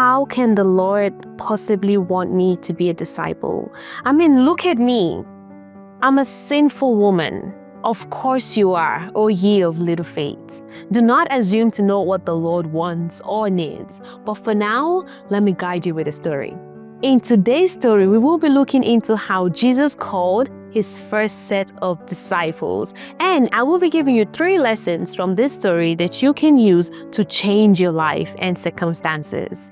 how can the Lord possibly want me to be a disciple? I mean, look at me. I'm a sinful woman. Of course you are, O ye of little faith. Do not assume to know what the Lord wants or needs. But for now, let me guide you with a story. In today's story, we will be looking into how Jesus called his first set of disciples. And I will be giving you 3 lessons from this story that you can use to change your life and circumstances.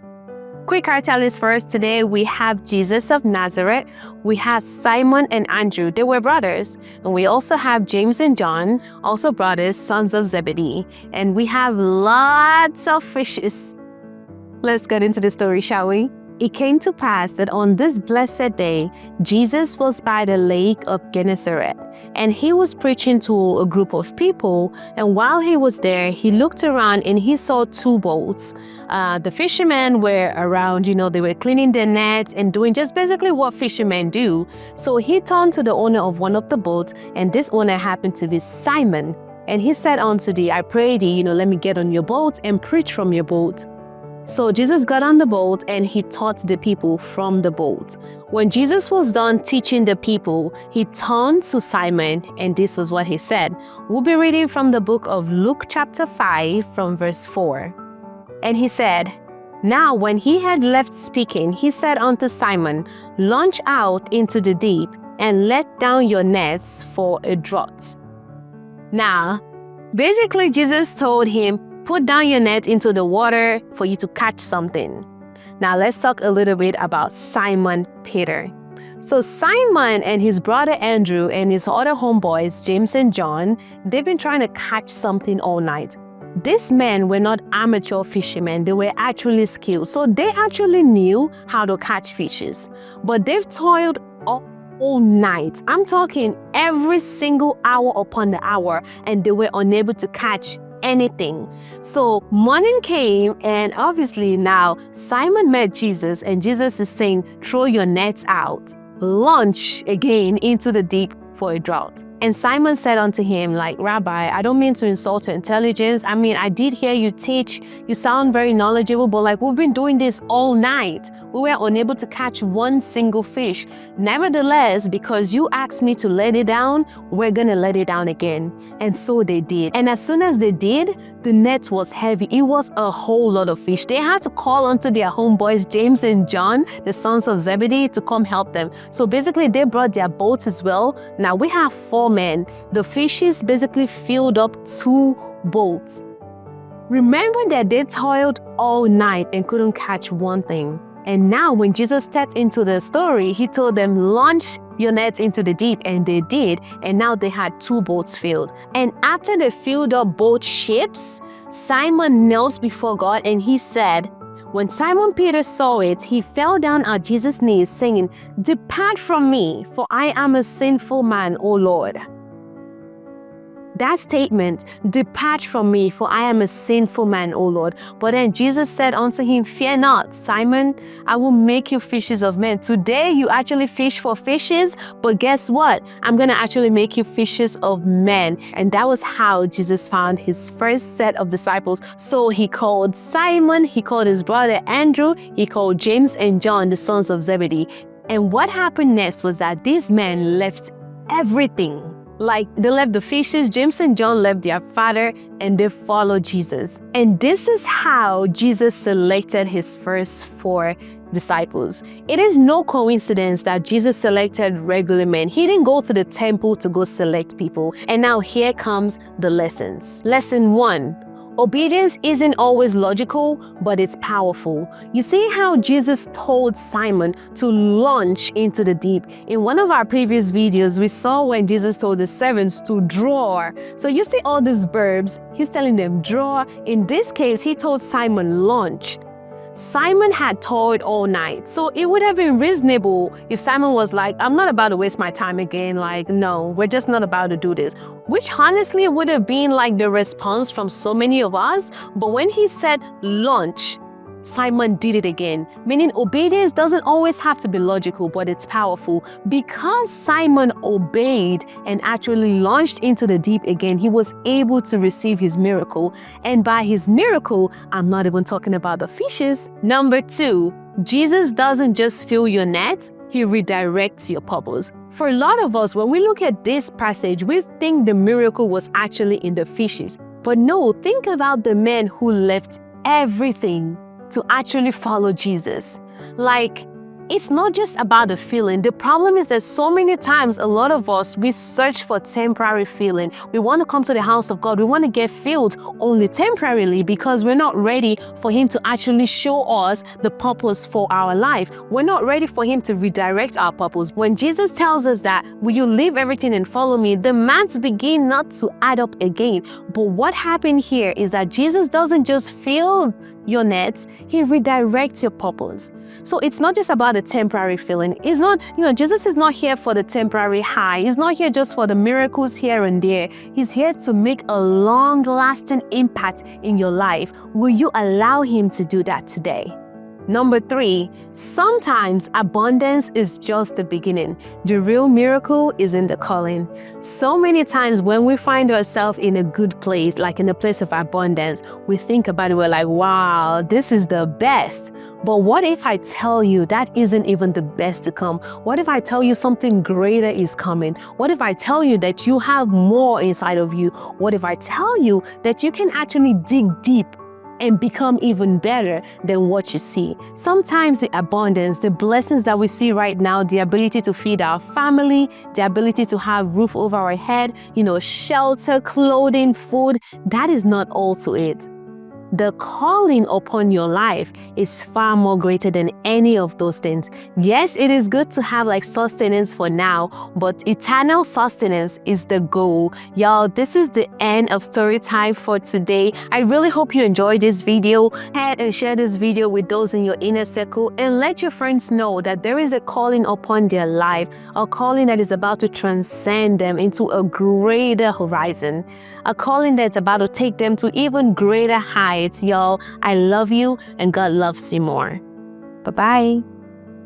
Quick cartel is first. Today we have Jesus of Nazareth, we have Simon and Andrew, they were brothers, and we also have James and John, also brothers, sons of Zebedee, and we have lots of fishes. Let's get into the story, shall we? It came to pass that on this blessed day, Jesus was by the lake of Gennesaret, and he was preaching to a group of people. And while he was there, he looked around and he saw 2 boats. The fishermen were around, they were cleaning their nets and doing just basically what fishermen do. So he turned to the owner of one of the boats, and this owner happened to be Simon. And he said unto thee, I pray thee, let me get on your boat and preach from your boat. So Jesus got on the boat and he taught the people from the boat. When Jesus was done teaching the people, he turned to Simon and this was what he said. We'll be reading from the book of Luke chapter 5 from verse 4. And he said, Now when he had left speaking, he said unto Simon, Launch out into the deep and let down your nets for a draught. Now, basically Jesus told him, put down your net into the water for you to catch something. Now let's talk a little bit about Simon Peter. So Simon and his brother Andrew and his other homeboys, James and John, they've been trying to catch something all night. These men were not amateur fishermen, they were actually skilled. So they actually knew how to catch fishes. But they've toiled all night. I'm talking every single hour upon the hour, and they were unable to catch anything. So morning came, and obviously now Simon met Jesus, and Jesus is saying, throw your nets out, launch again into the deep for a draught. And Simon said unto him, Rabbi, I don't mean to insult your intelligence. I mean, I did hear you teach. You sound very knowledgeable, but we've been doing this all night. We were unable to catch one single fish. Nevertheless, because you asked me to let it down, we're gonna let it down again. And so they did. And as soon as they did, the net was heavy. It was a whole lot of fish. They had to call unto their homeboys, James and John, the sons of Zebedee, to come help them. So basically, they brought their boats as well. Now we have 4 men. The fishes basically filled up 2 boats. Remember that they toiled all night and couldn't catch one thing. And now when Jesus stepped into the story, he told them, launch your nets into the deep, and they did. And now they had 2 boats filled. And after they filled up both ships, Simon knelt before God and he said, when Simon Peter saw it, he fell down at Jesus' knees, saying, Depart from me, for I am a sinful man, O Lord. That statement, depart from me, for I am a sinful man, O Lord. But then Jesus said unto him, Fear not, Simon, I will make you fishers of men. Today you actually fish for fishes, but guess what? I'm going to actually make you fishers of men. And that was how Jesus found his first set of disciples. So he called Simon, he called his brother Andrew, he called James and John, the sons of Zebedee. And what happened next was that these men left everything. They left the fishes, James and John left their father, and they followed Jesus. And this is how Jesus selected his first 4 disciples. It is no coincidence that Jesus selected regular men. He didn't go to the temple to go select people. And now here comes the lessons. Lesson 1. Obedience isn't always logical, but it's powerful. You see how Jesus told Simon to launch into the deep. In one of our previous videos, we saw when Jesus told the servants to draw. So you see all these verbs, he's telling them draw. In this case, he told Simon launch. Simon had toiled all night, so it would have been reasonable if Simon was like, I'm not about to waste my time again, no, we're just not about to do this. Which honestly would have been the response from so many of us. But when he said launch, Simon did it again, meaning obedience doesn't always have to be logical, but it's powerful. Because Simon obeyed and actually launched into the deep again, he was able to receive his miracle. And by his miracle, I'm not even talking about the fishes. Number 2, Jesus doesn't just fill your net, he redirects your purpose. For a lot of us, when we look at this passage, we think the miracle was actually in the fishes. But no, think about the men who left everything to actually follow Jesus. Like, it's not just about the feeling. The problem is that so many times, a lot of us, we search for temporary feeling. We want to come to the house of God. We want to get filled only temporarily because we're not ready for Him to actually show us the purpose for our life. We're not ready for Him to redirect our purpose. When Jesus tells us that, will you leave everything and follow me, the maths begin not to add up again. But what happened here is that Jesus doesn't just fill your nets, He redirects your purpose. So it's not just about the temporary feeling. It's not, Jesus is not here for the temporary high. He's not here just for the miracles here and there. He's here to make a long-lasting impact in your life. Will you allow Him to do that today? Number 3, sometimes abundance is just the beginning. The real miracle is in the calling. So many times when we find ourselves in a good place, like in a place of abundance, we think about it, we're like, wow, this is the best. But what if I tell you that isn't even the best to come? What if I tell you something greater is coming? What if I tell you that you have more inside of you? What if I tell you that you can actually dig deep and become even better than what you see? Sometimes the abundance, the blessings that we see right now, the ability to feed our family, the ability to have roof over our head, shelter, clothing, food, that is not all to it. The calling upon your life is far more greater than any of those things. Yes, it is good to have sustenance for now, but eternal sustenance is the goal. Y'all, this is the end of story time for today. I really hope you enjoyed this video. Head and share this video with those in your inner circle and let your friends know that there is a calling upon their life, a calling that is about to transcend them into a greater horizon, a calling that's about to take them to even greater heights. Y'all, I love you and God loves you more. Bye-bye.